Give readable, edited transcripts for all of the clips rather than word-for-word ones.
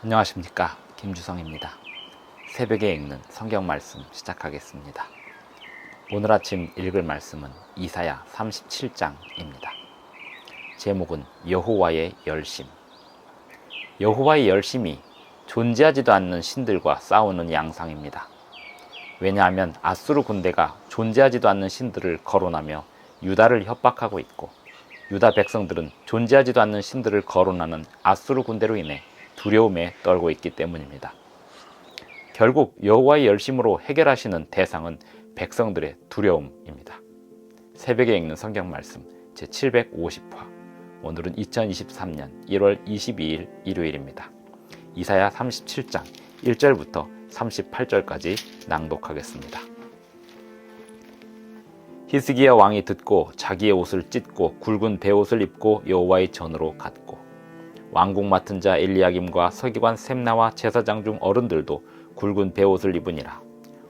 안녕하십니까, 김주성입니다. 새벽에 읽는 성경 말씀 시작하겠습니다. 오늘 아침 읽을 말씀은 이사야 37장입니다. 제목은 여호와의 열심. 여호와의 열심이 존재하지도 않는 신들과 싸우는 양상입니다. 왜냐하면 아수르 군대가 존재하지도 않는 신들을 거론하며 유다를 협박하고 있고, 유다 백성들은 존재하지도 않는 신들을 거론하는 아수르 군대로 인해 두려움에 떨고 있기 때문입니다. 결국 여호와의 열심으로 해결하시는 대상은 백성들의 두려움입니다. 새벽에 읽는 성경 말씀 제750화. 오늘은 2023년 1월 22일 일요일입니다. 이사야 37장 1절부터 38절까지 낭독하겠습니다. 히스기야 왕이 듣고 자기의 옷을 찢고 굵은 베옷을 입고 여호와의 전으로 갔고, 왕궁 맡은 자 엘리야김과 서기관 셈나와 제사장 중 어른들도 굵은 베옷을 입으니라.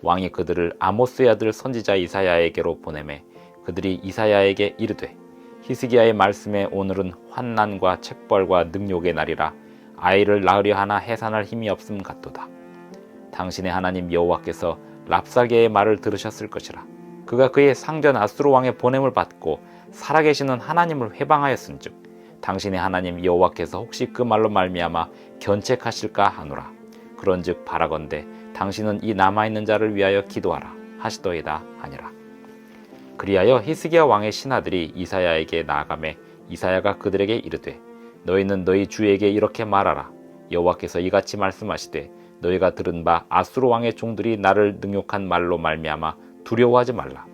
왕이 그들을 아모스의 아들 선지자 이사야에게로 보내매 그들이 이사야에게 이르되, 히스기야의 말씀에 오늘은 환난과 책벌과 능욕의 날이라 아이를 낳으려 하나 해산할 힘이 없음 같도다. 당신의 하나님 여호와께서 랍사게의 말을 들으셨을 것이라. 그가 그의 상전 아수르 왕의 보냄을 받고 살아계시는 하나님을 회방하였은즉 당신의 하나님 여호와께서 혹시 그 말로 말미암아 견책하실까 하노라. 그런즉 바라건대 당신은 이 남아있는 자를 위하여 기도하라 하시더이다 하니라. 그리하여 히스기야 왕의 신하들이 이사야에게 나아가매 이사야가 그들에게 이르되, 너희는 너희 주에게 이렇게 말하라. 여호와께서 이같이 말씀하시되, 너희가 들은 바 아수르 왕의 종들이 나를 능욕한 말로 말미암아 두려워하지 말라.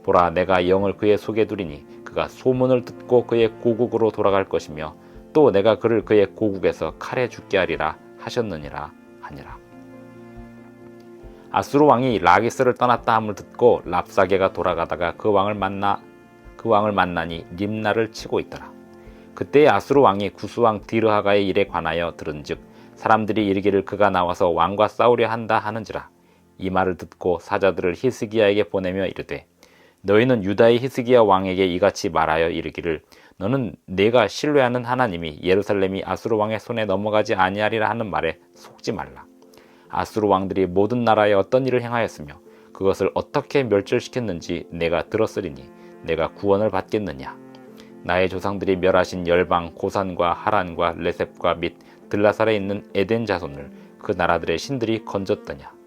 보라, 내가 영을 그의 속에 두리니 그가 소문을 듣고 그의 고국으로 돌아갈 것이며 또 내가 그를 그의 고국에서 칼에 죽게 하리라 하셨느니라 하니라. 아수르 왕이 라기스를 떠났다 함을 듣고 랍사게가 돌아가다가 그 왕을 만나니 림나를 치고 있더라. 그때 아수르 왕이 구스왕 디르하가의 일에 관하여 들은즉 사람들이 이르기를 그가 나와서 왕과 싸우려 한다 하는지라. 이 말을 듣고 사자들을 히스기야에게 보내며 이르되, 너희는 유다의 히스기야 왕에게 이같이 말하여 이르기를, 너는 내가 신뢰하는 하나님이 예루살렘이 아수르 왕의 손에 넘어가지 아니하리라 하는 말에 속지 말라. 아수르 왕들이 모든 나라에 어떤 일을 행하였으며 그것을 어떻게 멸절시켰는지 내가 들었으리니 내가 구원을 받겠느냐. 나의 조상들이 멸하신 열방 고산과 하란과 레셉과 및 들라살에 있는 에덴 자손을 그 나라들의 신들이 건졌더냐.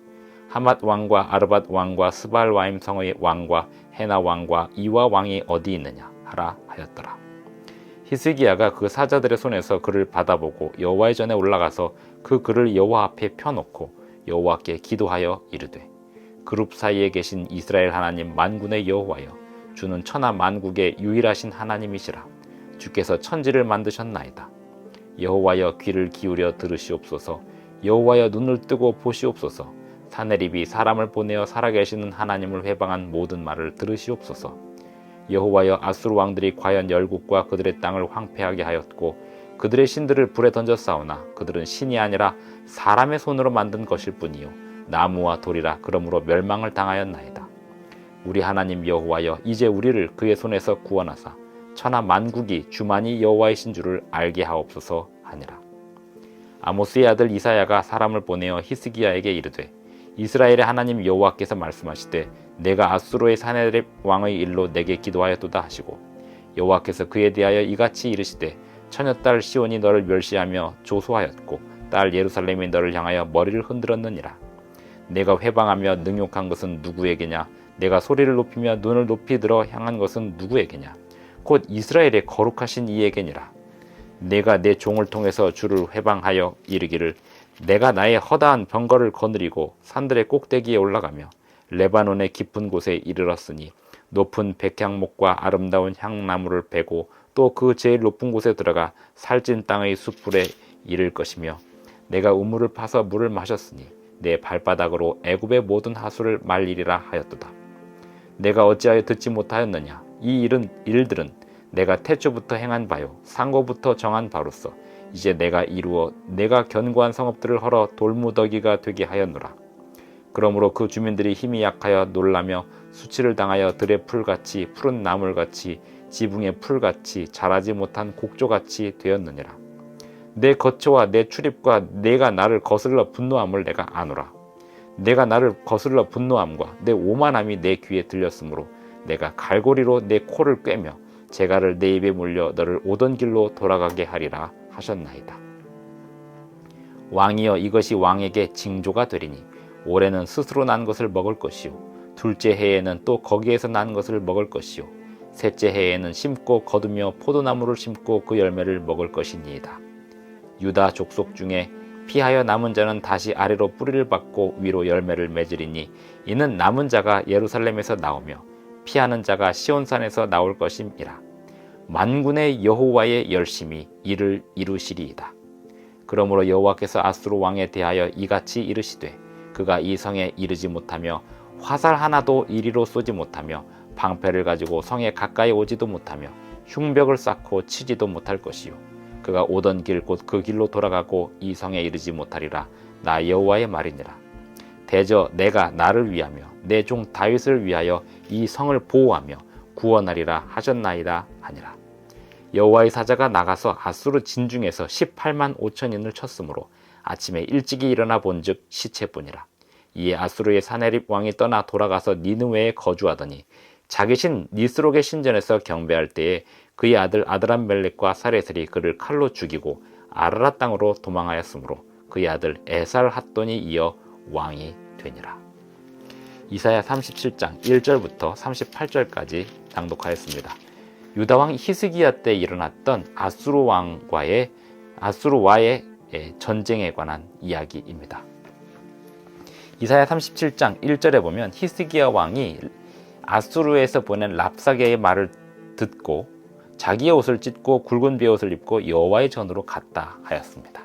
하맛 왕과 아르밧 왕과 스발와임 성의 왕과 헤나 왕과 이와 왕이 어디 있느냐 하라 하였더라. 히스기야가 그 사자들의 손에서 그를 받아보고 여호와의 전에 올라가서 그 글을 여호와 앞에 펴놓고 여호와께 기도하여 이르되, 그룹 사이에 계신 이스라엘 하나님 만군의 여호와여, 주는 천하 만국의 유일하신 하나님이시라. 주께서 천지를 만드셨나이다. 여호와여, 귀를 기울여 들으시옵소서. 여호와여, 눈을 뜨고 보시옵소서. 사내립이 사람을 보내어 살아계시는 하나님을 회방한 모든 말을 들으시옵소서. 여호와여, 아수르 왕들이 과연 열국과 그들의 땅을 황폐하게 하였고 그들의 신들을 불에 던져 싸우나 그들은 신이 아니라 사람의 손으로 만든 것일 뿐이요 나무와 돌이라. 그러므로 멸망을 당하였나이다. 우리 하나님 여호와여, 이제 우리를 그의 손에서 구원하사 천하 만국이 주만이 여호와이신 줄을 알게 하옵소서 하니라. 아모스의 아들 이사야가 사람을 보내어 히스기야에게 이르되, 이스라엘의 하나님 여호와께서 말씀하시되, 내가 아수르의 사네립 왕의 일로 내게 기도하였도다 하시고, 여호와께서 그에 대하여 이같이 이르시되, 처녀딸 시온이 너를 멸시하며 조소하였고 딸 예루살렘이 너를 향하여 머리를 흔들었느니라. 내가 회방하며 능욕한 것은 누구에게냐? 내가 소리를 높이며 눈을 높이 들어 향한 것은 누구에게냐? 곧 이스라엘의 거룩하신 이에게니라. 내가 내 종을 통해서 주를 회방하여 이르기를, 내가 나의 허다한 병거를 거느리고 산들의 꼭대기에 올라가며 레바논의 깊은 곳에 이르렀으니 높은 백향목과 아름다운 향나무를 베고 또 그 제일 높은 곳에 들어가 살찐 땅의 숯불에 이를 것이며, 내가 우물을 파서 물을 마셨으니 내 발바닥으로 애굽의 모든 하수를 말리리라 하였도다. 내가 어찌하여 듣지 못하였느냐? 이 일들은 내가 태초부터 행한 바요 상고부터 정한 바로서 이제 내가 이루어 내가 견고한 성읍들을 헐어 돌무더기가 되게 하였노라. 그러므로 그 주민들이 힘이 약하여 놀라며 수치를 당하여 들의 풀같이 푸른 나물같이 지붕의 풀같이 자라지 못한 곡조같이 되었느니라. 내 거처와 내 출입과 내가 나를 거슬러 분노함을 내가 아노라. 내가 나를 거슬러 분노함과 내 오만함이 내 귀에 들렸으므로 내가 갈고리로 내 코를 꿰며 재갈을 내 입에 물려 너를 오던 길로 돌아가게 하리라 하셨나이다. 왕이여, 이것이 왕에게 징조가 되리니 올해는 스스로 난 것을 먹을 것이요, 둘째 해에는 또 거기에서 난 것을 먹을 것이요, 셋째 해에는 심고 거두며 포도나무를 심고 그 열매를 먹을 것이니이다. 유다 족속 중에 피하여 남은 자는 다시 아래로 뿌리를 받고 위로 열매를 맺으리니 이는 남은 자가 예루살렘에서 나오며 피하는 자가 시온산에서 나올 것임이라. 만군의 여호와의 열심히 이를 이루시리이다. 그러므로 여호와께서 아수르 왕에 대하여 이같이 이르시되 그가 이 성에 이르지 못하며 화살 하나도 이리로 쏘지 못하며 방패를 가지고 성에 가까이 오지도 못하며 흉벽을 쌓고 치지도 못할 것이요, 그가 오던 길 곧 그 길로 돌아가고 이 성에 이르지 못하리라. 나 여호와의 말이니라. 대저 내가 나를 위하며 내 종 다윗을 위하여 이 성을 보호하며 구원하리라 하셨나이다 하니라. 여호와의 사자가 나가서 아수르 진중에서 18만 5천인을 쳤으므로 아침에 일찍이 일어나 본즉 시체뿐이라. 이에 아수르의 사네립 왕이 떠나 돌아가서 니느웨에 거주하더니 자기 신 니스록의 신전에서 경배할 때에 그의 아들 아드람멜렉과 사레셀이 그를 칼로 죽이고 아라라 땅으로 도망하였으므로 그의 아들 에살 핫돈이 이어 왕이 되니라. 이사야 37장 1절부터 38절까지 낭독하였습니다. 유다왕 히스기야 때 일어났던 아수르와의 전쟁에 관한 이야기입니다. 이사야 37장 1절에 보면 히스기야 왕이 아수르에서 보낸 랍사게의 말을 듣고 자기의 옷을 찢고 굵은 베옷을 입고 여호와의 전으로 갔다 하였습니다.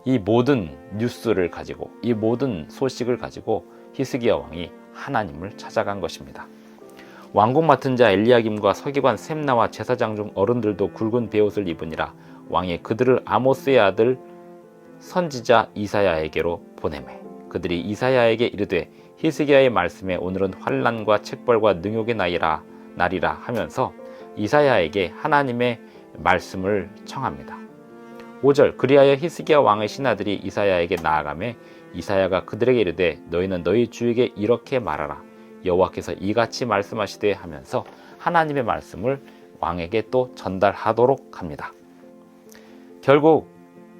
이 모든 뉴스를 가지고, 이 모든 소식을 가지고 히스기야 왕이 하나님을 찾아간 것입니다. 왕궁 맡은 자 엘리야김과 서기관 셈나와 제사장 중 어른들도 굵은 베옷을 입으니라. 왕이 그들을 아모스의 아들 선지자 이사야에게로 보내매 그들이 이사야에게 이르되 히스기야의 말씀에 오늘은 환난과 책벌과 능욕의 날이라 하면서 이사야에게 하나님의 말씀을 청합니다. 5절 그리하여 히스기야 왕의 신하들이 이사야에게 나아가매 이사야가 그들에게 이르되 너희는 너희 주에게 이렇게 말하라. 여호와께서 이같이 말씀하시되 하면서 하나님의 말씀을 왕에게 또 전달하도록 합니다. 결국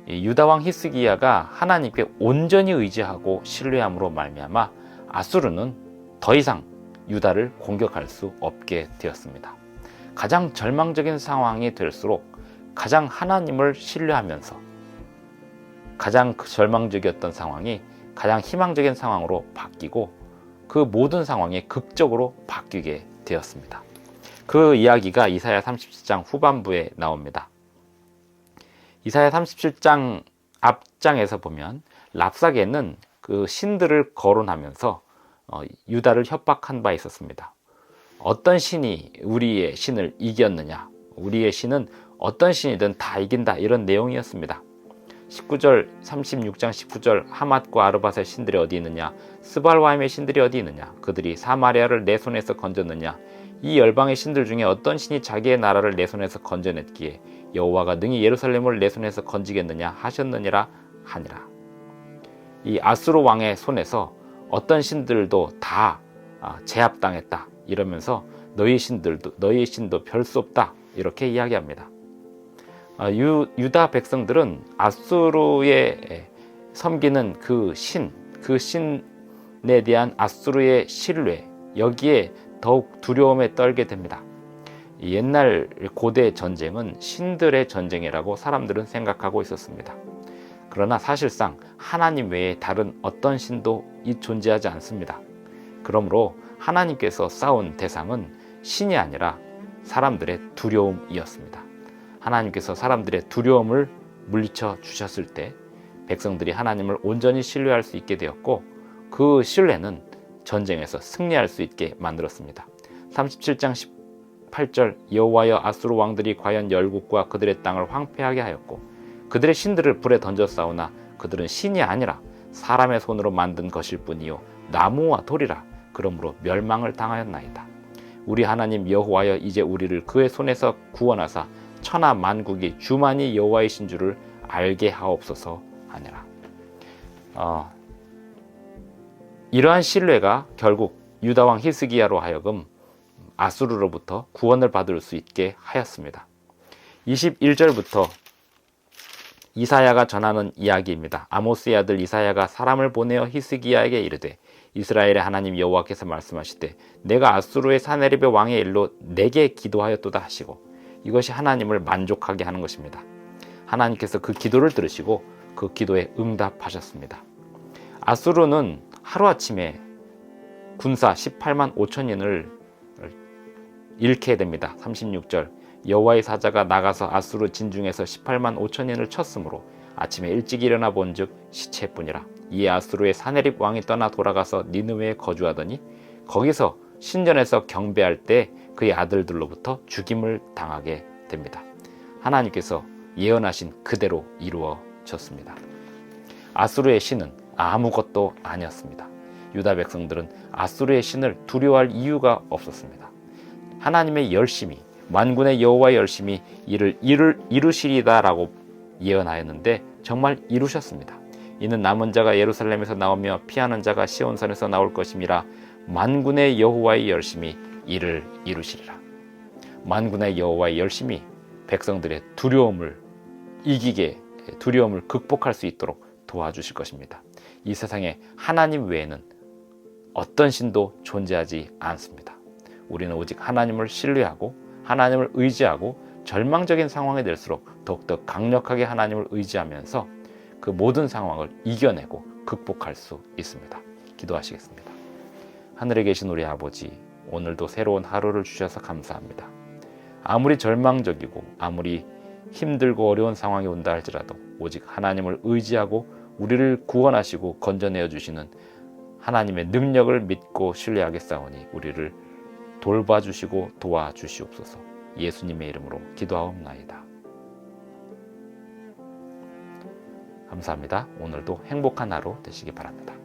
유다왕 히스기야가 하나님께 온전히 의지하고 신뢰함으로 말미암아 아수르는 더 이상 유다를 공격할 수 없게 되었습니다. 가장 절망적인 상황이 될수록 가장 하나님을 신뢰하면서 가장 절망적이었던 상황이 가장 희망적인 상황으로 바뀌고 그 모든 상황이 극적으로 바뀌게 되었습니다. 그 이야기가 이사야 37장 후반부에 나옵니다. 이사야 37장 앞장에서 보면 랍사게는 그 신들을 거론하면서 유다를 협박한 바 있었습니다. 어떤 신이 우리의 신을 이겼느냐, 우리의 신은 어떤 신이든 다 이긴다, 이런 내용이었습니다. 19절 36장 19절 하맛과 아르밧의 신들이 어디 있느냐, 스발와임의 신들이 어디 있느냐, 그들이 사마리아를 내 손에서 건졌느냐, 이 열방의 신들 중에 어떤 신이 자기의 나라를 내 손에서 건져냈기에 여호와가 능히 예루살렘을 내 손에서 건지겠느냐 하셨느니라 하니라. 이 아수르 왕의 손에서 어떤 신들도 다 제압당했다 이러면서 너희 신도 별 수 없다 이렇게 이야기합니다. 유다 백성들은 아수르에 섬기는 그 신에 대한 아수르의 신뢰, 여기에 더욱 두려움에 떨게 됩니다. 옛날 고대 전쟁은 신들의 전쟁이라고 사람들은 생각하고 있었습니다. 그러나 사실상 하나님 외에 다른 어떤 신도 존재하지 않습니다. 그러므로 하나님께서 싸운 대상은 신이 아니라 사람들의 두려움이었습니다. 하나님께서 사람들의 두려움을 물리쳐 주셨을 때 백성들이 하나님을 온전히 신뢰할 수 있게 되었고 그 신뢰는 전쟁에서 승리할 수 있게 만들었습니다. 37장 18절 여호와여 아수르 왕들이 과연 열국과 그들의 땅을 황폐하게 하였고 그들의 신들을 불에 던져 싸우나 그들은 신이 아니라 사람의 손으로 만든 것일 뿐이요 나무와 돌이라. 그러므로 멸망을 당하였나이다. 우리 하나님 여호와여 이제 우리를 그의 손에서 구원하사 천하 만국이 주만이 여호와이신 줄을 알게 하옵소서 하니라. 이러한 신뢰가 결국 유다왕 히스기야로 하여금 아수르로부터 구원을 받을 수 있게 하였습니다. 21절부터 이사야가 전하는 이야기입니다. 아모스의 아들 이사야가 사람을 보내어 히스기야에게 이르되 이스라엘의 하나님 여호와께서 말씀하시되 내가 아수르의 사네립의 왕의 일로 내게 기도하였도다 하시고, 이것이 하나님을 만족하게 하는 것입니다. 하나님께서 그 기도를 들으시고 그 기도에 응답하셨습니다. 아수르는 하루아침에 군사 18만 5천인을 잃게 됩니다. 36절 여호와의 사자가 나가서 아수르 진중에서 18만 5천인을 쳤으므로 아침에 일찍 일어나 본즉 시체뿐이라. 이에 아수르의 사네립 왕이 떠나 돌아가서 니느웨에 거주하더니 거기서 신전에서 경배할 때 그의 아들들로부터 죽임을 당하게 됩니다. 하나님께서 예언하신 그대로 이루어졌습니다. 아수르의 신은 아무것도 아니었습니다. 유다 백성들은 아수르의 신을 두려워할 이유가 없었습니다. 하나님의 열심히, 만군의 여호와의 열심히 이를 이루시리다라고 예언하였는데 정말 이루셨습니다. 이는 남은 자가 예루살렘에서 나오며 피하는 자가 시온산에서 나올 것임이라. 만군의 여호와의 열심히 이를 이루시리라. 만군의 여호와의 열심히 백성들의 두려움을 이기게, 두려움을 극복할 수 있도록 도와주실 것입니다. 이 세상에 하나님 외에는 어떤 신도 존재하지 않습니다. 우리는 오직 하나님을 신뢰하고 하나님을 의지하고 절망적인 상황이 될수록 더욱더 강력하게 하나님을 의지하면서 그 모든 상황을 이겨내고 극복할 수 있습니다. 기도하시겠습니다. 하늘에 계신 우리 아버지, 오늘도 새로운 하루를 주셔서 감사합니다. 아무리 절망적이고 아무리 힘들고 어려운 상황이 온다 할지라도 오직 하나님을 의지하고 우리를 구원하시고 건져내어 주시는 하나님의 능력을 믿고 신뢰하겠사오니 우리를 돌봐주시고 도와주시옵소서. 예수님의 이름으로 기도하옵나이다. 감사합니다. 오늘도 행복한 하루 되시기 바랍니다.